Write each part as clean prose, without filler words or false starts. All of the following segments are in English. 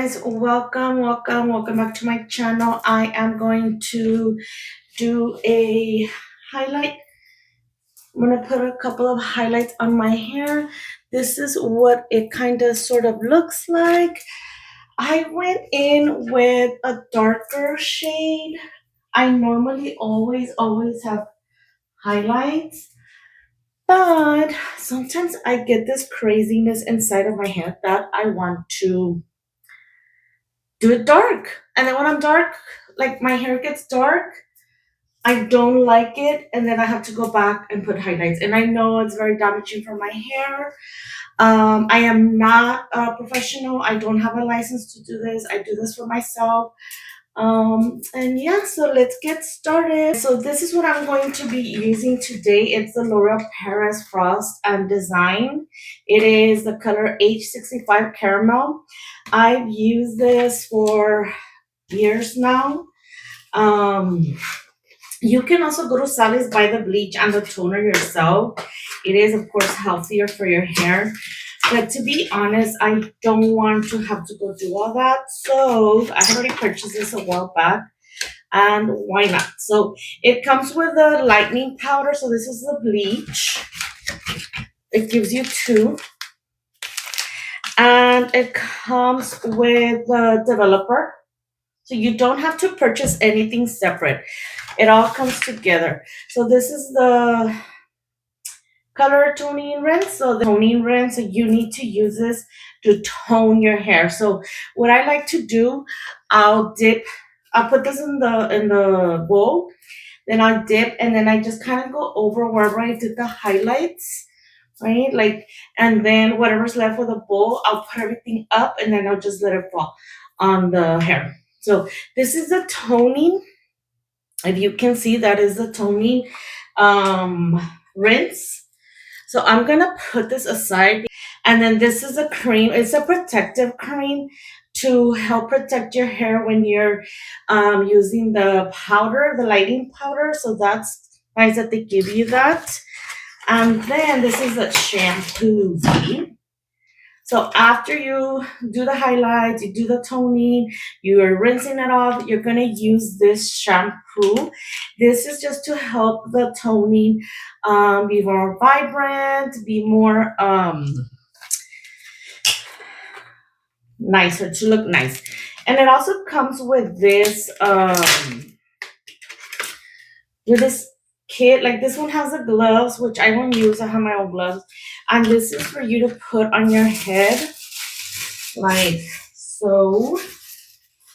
guys, welcome back to my channel. I am going to do a highlight. I'm going to put a couple of highlights on my hair. This is what it kind of sort of looks like. I went in with a darker shade. I normally always have highlights, but sometimes I get this craziness inside of my head that I want to do it dark. And then when I'm dark, like my hair gets dark, I don't like it. And then I have to go back and put highlights. And I know it's very damaging for my hair. I am not a professional. I don't have a license to do this. I do this for myself. And yeah, so let's get started. So this is what I'm going to be using today. It's the L'Oreal Paris Frost and Design. It is the color H65 Caramel. I've used this for years now. You can also go to Sally's, buy the bleach and the toner yourself. It is, of course, healthier for your hair. But to be honest, I don't want to have to go do all that. So I already purchased this a while back. And why not? So it comes with a lightening powder. So this is the bleach. It gives you two. And it comes with the developer. So you don't have to purchase anything separate. It all comes together. So this is the color toning rinse. So the toning rinse, so you need to use this to tone your hair. So what I like to do, I'll put this in the bowl, then I'll dip, and then I just kind of go over wherever I did the highlights, right? Like, and then whatever's left with the bowl, I'll put everything up, and then I'll just let it fall on the hair. So this is the toning. If you can see, that is the toning rinse. So I'm gonna put this aside, and then this is a cream. It's a protective cream to help protect your hair when you're using the powder, the lighting powder. So that's nice that they give you that. And then this is a shampoo. So after you do the highlights, you do the toning, you're rinsing it off, you're going to use this shampoo. This is just to help the toning be more vibrant, be more nicer, to look nice. And it also comes with this kit. Like this one has the gloves, which I won't use. I have my own gloves. And this is for you to put on your head, like so.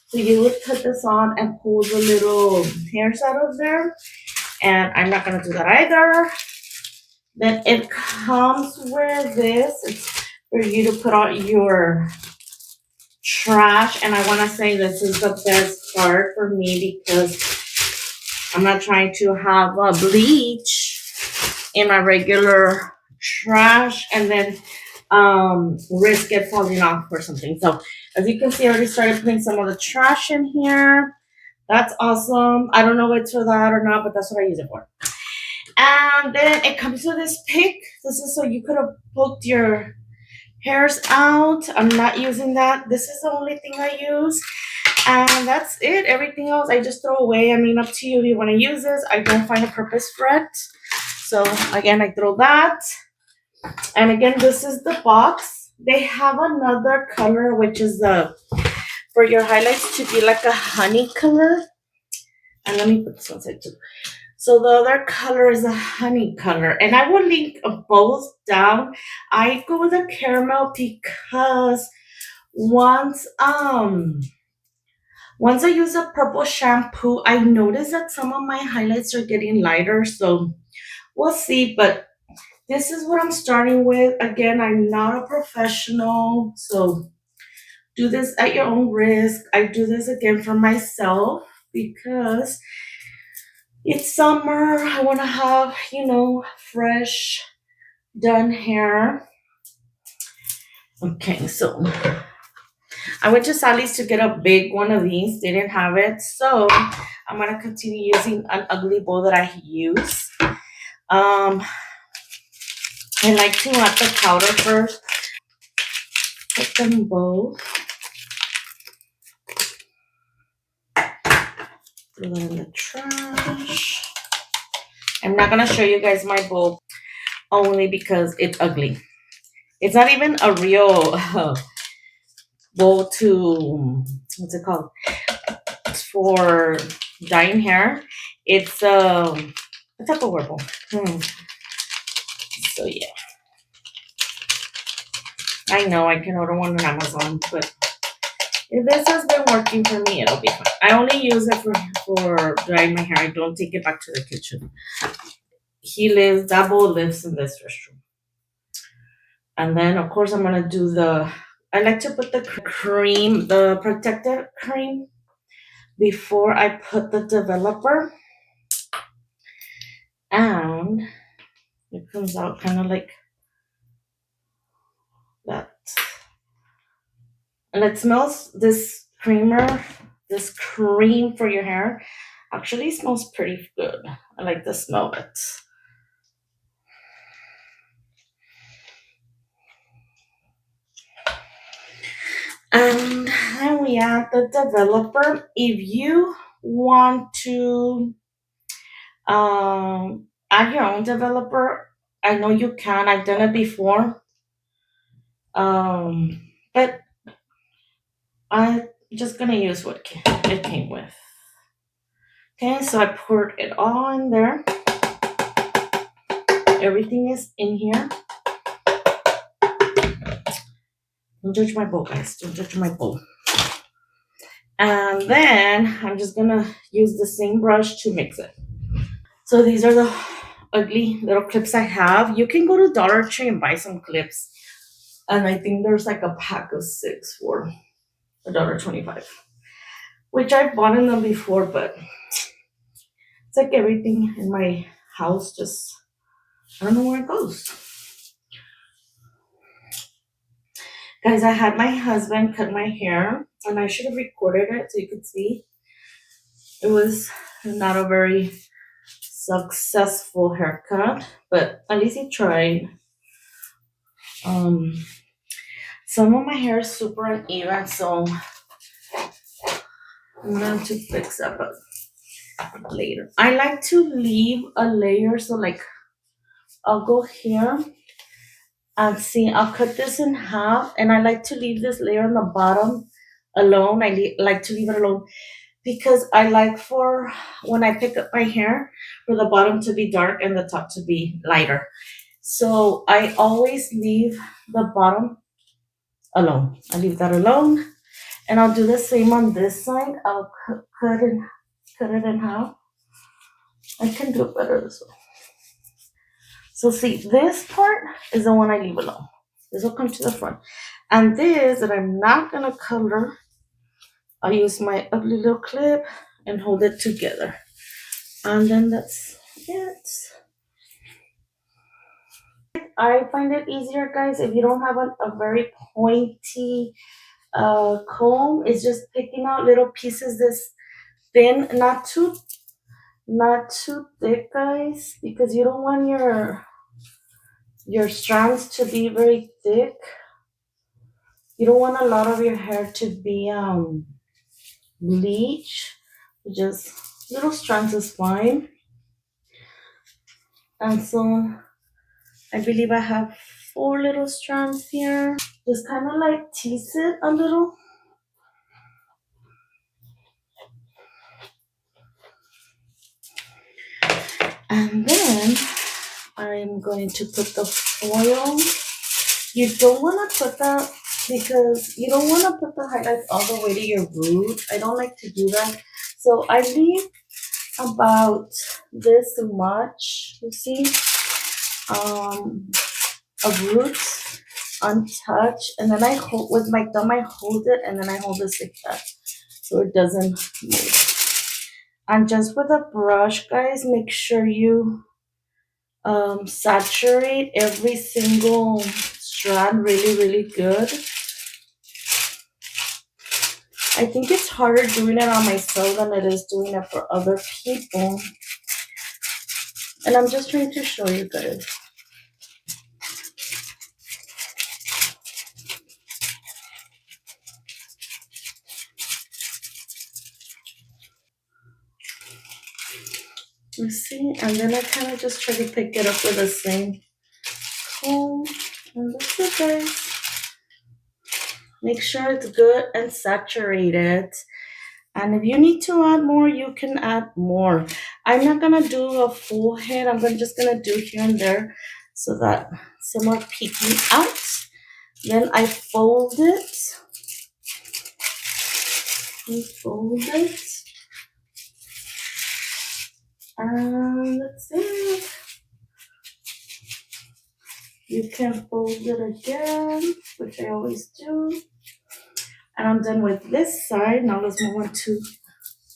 So you would put this on and pull the little hairs out of there. And I'm not going to do that either. Then it comes with this. It's for you to put on your trash. And I want to say this is the best part for me because I'm not trying to have a bleach in my regular trash and then risk it falling off or something. So as you can see, I already started putting some of the trash in here. That's awesome. I don't know if it's for that or not, but that's what I use it for. And then it comes with this pick. This is so you could have poked your hairs out. I'm not using that. This is the only thing I use. And that's it. Everything else I just throw away. I mean, up to you if you want to use this. I don't find a purpose for it. So again, I throw that. And again, this is the box. They have another color, which is for your highlights to be like a honey color. And let me put this one side too. So the other color is a honey color. And I will link both down. I go with a caramel because once I use a purple shampoo, I notice that some of my highlights are getting lighter. So we'll see. But this is what I'm starting with. Again, I'm not a professional. So do this at your own risk. I do this again for myself because it's summer. I want to have, fresh, done hair. Okay, so I went to Sally's to get a big one of these. They didn't have it. So I'm going to continue using an ugly bowl that I use. I like to add the powder first. Put them both. Throw that in the trash. I'm not gonna show you guys my bowl only because it's ugly. It's not even a real bowl to, what's it called? It's for dyeing hair. It's a Tupperware bowl. So yeah, I know I can order one on Amazon, but if this has been working for me, it'll be fine. I only use it for drying my hair. I don't take it back to the kitchen. That bowl lives in this restroom. And then, of course, I'm gonna do I like to put the cream, the protectant cream, before I put the developer. And it comes out kind of like that. And it smells, this cream for your hair actually smells pretty good. I like the smell of it. And then we add the developer. If you want to add your own developer, I know you can. I've done it before. But I'm just gonna use what it came with. Okay, so I poured it all in there. Everything is in here. Don't judge my bowl, guys. Don't judge my bowl. And then I'm just gonna use the same brush to mix it. So these are the ugly little clips I have. You can go to Dollar Tree and buy some clips. And I think there's like a pack of 6 for $1.25. Which I've bought in them before, but it's like everything in my house just, I don't know where it goes. Guys, I had my husband cut my hair, and I should have recorded it so you could see. It was not a very successful haircut, but at least he tried. Some of my hair is super uneven, so I'm gonna have to fix that later. I like to leave a layer, so like I'll go here and see, I'll cut this in half, and I like to leave this layer on the bottom alone. I like to leave it alone because I like for when I pick up my hair for the bottom to be dark and the top to be lighter. So I always leave the bottom alone. I leave that alone, and I'll do the same on this side. I'll cut it in half. I can do it better this way. So see, this part is the one I leave alone. This will come to the front. And this that I'm not gonna color, I'll use my ugly little clip and hold it together. And then that's it. I find it easier, guys, if you don't have a very pointy comb. It's just picking out little pieces this thin, not too thick, guys, because you don't want your strands to be very thick. You don't want a lot of your hair to be bleach. Just little strands is fine. And so I believe I have 4 little strands here. Just kind of like tease it a little. And then I'm going to put the foil. You don't want to put that because you don't want to put the highlights all the way to your root. I don't like to do that. So I leave about this much, you see, of roots untouched. And then I hold, with my thumb, I hold it, and then I hold this like that so it doesn't move. And just with a brush, guys, make sure you saturate every single strand really, really good. I think it's harder doing it on myself than it is doing it for other people. And I'm just trying to show you guys. You see? And then I kind of just try to pick it up with the same comb. And that's it, guys. Make sure it's good and saturated. And if you need to add more, you can add more. I'm not gonna do a full head. Just gonna do here and there so that some are peeking out. Then I fold it. And that's it. You can fold it again, which I always do. And I'm done with this side. Now let's move on to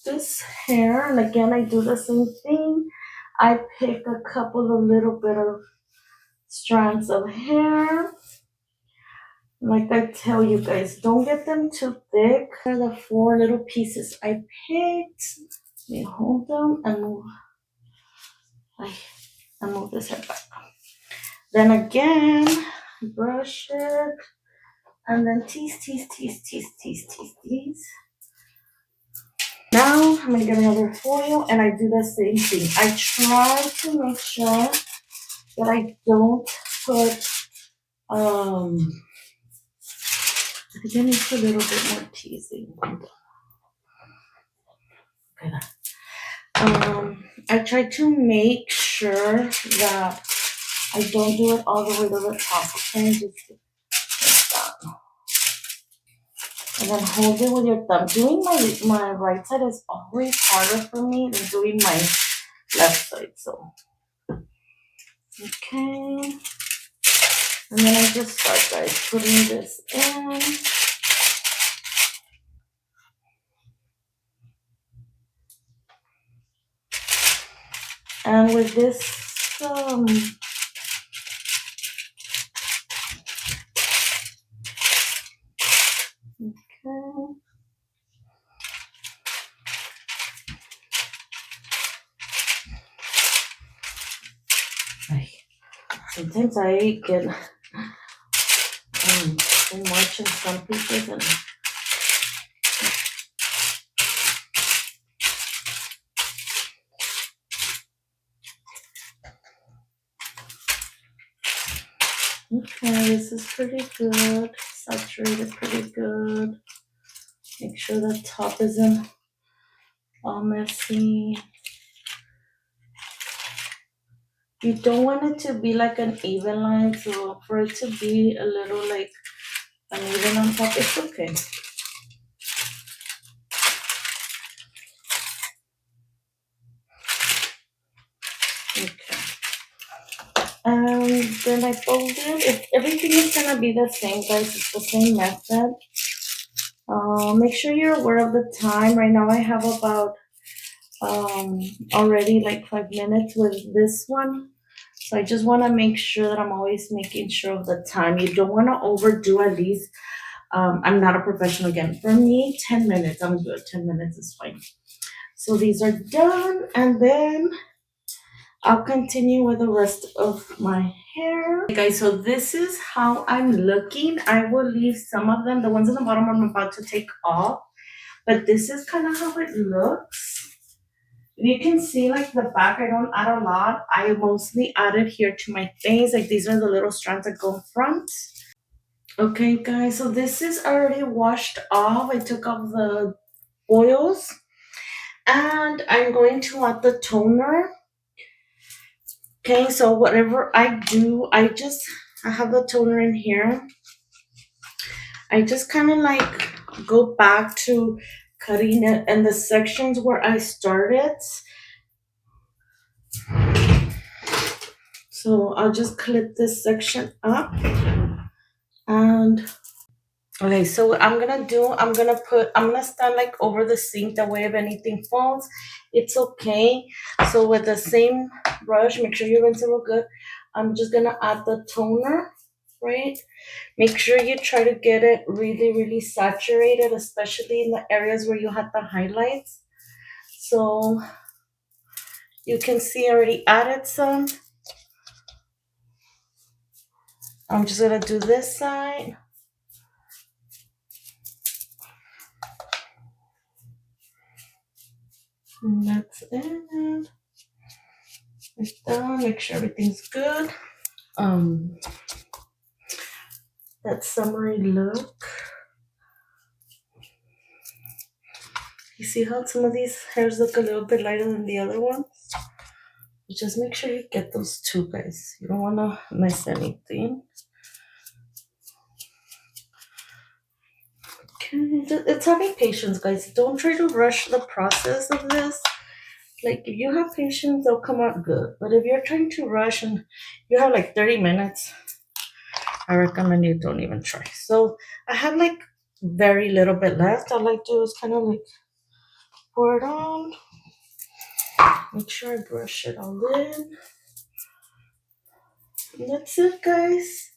this hair. And again, I do the same thing. I pick a couple of little bit of strands of hair. Like I tell you guys, don't get them too thick. The 4 little pieces I picked. Let me hold them and move this head back. Then again, brush it. And then tease. Now I'm gonna get another foil and I do the same thing. I try to make sure that I don't put, I think I need to put a little bit more teasing. Okay. I try to make sure that I don't do it all the way to the top. Okay, just like that. And then hold it with your thumb. Doing my right side is always harder for me than doing my left side. So, okay. And then I just start, guys, putting this in. And with this, okay. Sometimes I get too much in some pieces and okay, this is pretty good. Saturated pretty good. Make sure the top isn't all messy. You don't want it to be like an even line, so for it to be a little like uneven on top, it's okay. Okay. And then I fold it. Everything is gonna be the same, guys. It's the same method. Make sure you're aware of the time. Right now I have about already like 5 minutes with this one. So I just want to make sure that I'm always making sure of the time. You don't want to overdo at least. I'm not a professional again. For me, 10 minutes, I'm good. 10 minutes is fine. So these are done. And then I'll continue with the rest of my hair. Okay, guys, so this is how I'm looking. I will leave some of them. The ones in the bottom I'm about to take off. But this is kind of how it looks. You can see like the back, I don't add a lot. I mostly add it here to my face. Like these are the little strands that go in front. Okay, guys, so this is already washed off. I took off the oils and I'm going to add the toner. Okay, so whatever I do, I have the toner in here. I just kind of like go back to cutting it in the sections where I started. So I'll just clip this section up. And okay, so what I'm gonna do, I'm gonna stand like over the sink, that way if anything falls, it's okay. So with the same brush, make sure you rinse it real good. I'm just gonna add the toner, right? Make sure you try to get it really, really saturated, especially in the areas where you had the highlights. So you can see I already added some. I'm just gonna do this side. And that's it. like that. Make sure everything's good. That summery look. You see how some of these hairs look a little bit lighter than the other ones? Just make sure you get those two, guys. You don't want to miss anything. Okay, it's having patience, guys. Don't try to rush the process of this. Like, if you have patience, they'll come out good. But if you're trying to rush and you have like 30 minutes, I recommend you don't even try. So I have like very little bit left. All I do is kind of like pour it on. Make sure I brush it all in. And that's it, guys.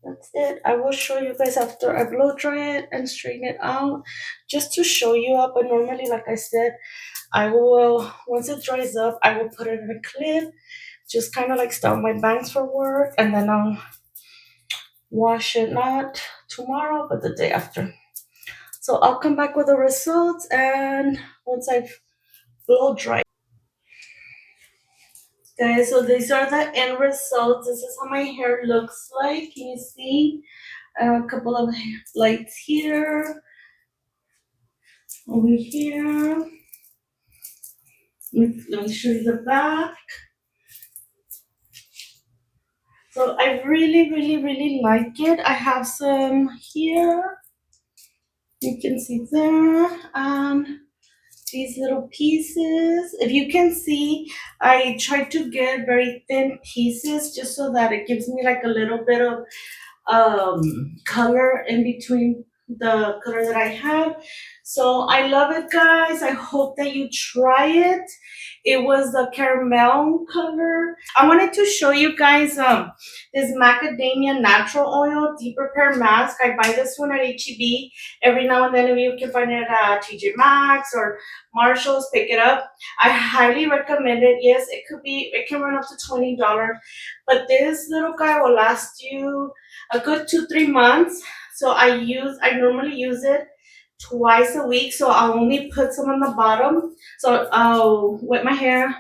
That's it. I will show you guys after I blow dry it and straighten it out. Just to show you up. But normally, like I said, I will, once it dries up, I will put it in a clip. Just kind of like style my bangs for work. And then I'll wash it, not tomorrow, but the day after. So I'll come back with the results and once I've blow dry. Guys, so these are the end results. This is how my hair looks like. Can you see? A couple of lights here, over here. Let me show you the back. So I really, really, really like it. I have some here. You can see there. These little pieces. If you can see, I tried to get very thin pieces just so that it gives me like a little bit of color in between the color that I have. So I love it, guys. I hope that you try it. It was the caramel color. I wanted to show you guys this macadamia natural oil deep repair mask. I buy this one at HEB every now and then. If you can find it at TJ Maxx or Marshalls, pick it up. I highly recommend it. Yes, it can run up to $20, but this little guy will last you a good 2-3 months. So I normally use it twice a week. So I'll only put some on the bottom. So I'll wet my hair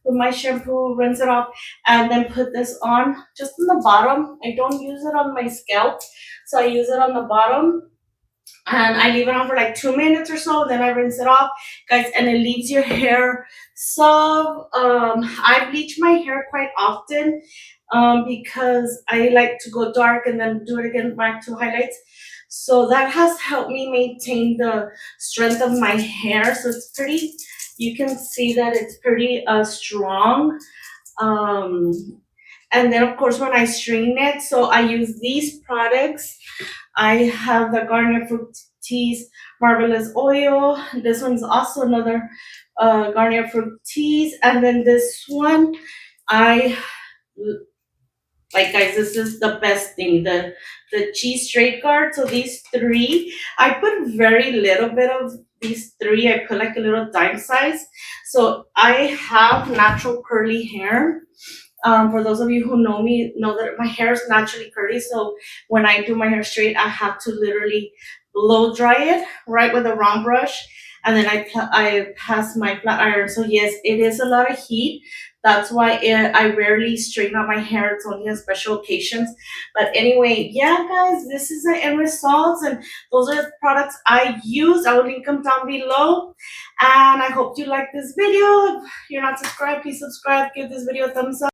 with my shampoo, rinse it off, and then put this on just on the bottom. I don't use it on my scalp, so I use it on the bottom. And I leave it on for like 2 minutes or so, then I rinse it off, guys, and it leaves your hair soft. I bleach my hair quite often because I like to go dark and then do it again back to highlights. So that has helped me maintain the strength of my hair. So it's pretty, you can see that it's pretty strong. And then of course when I straighten it, so I use these products. I have the Garnier Fructis Marvelous Oil. This one's also another Garnier Fructis. And then this one, like, guys, this is the best thing, the cheese straight guard. So these three, I put very little bit of these three. I put like a little dime size. So I have natural curly hair. For those of you who know me, know that my hair is naturally curly. So when I do my hair straight, I have to literally blow dry it right with a round brush. And then I pass my flat iron. So yes, it is a lot of heat. That's why I rarely straighten out my hair. It's only on special occasions. But anyway, yeah, guys, this is the end results. And those are the products I use. I will link them down below. And I hope you like this video. If you're not subscribed, please subscribe. Give this video a thumbs up.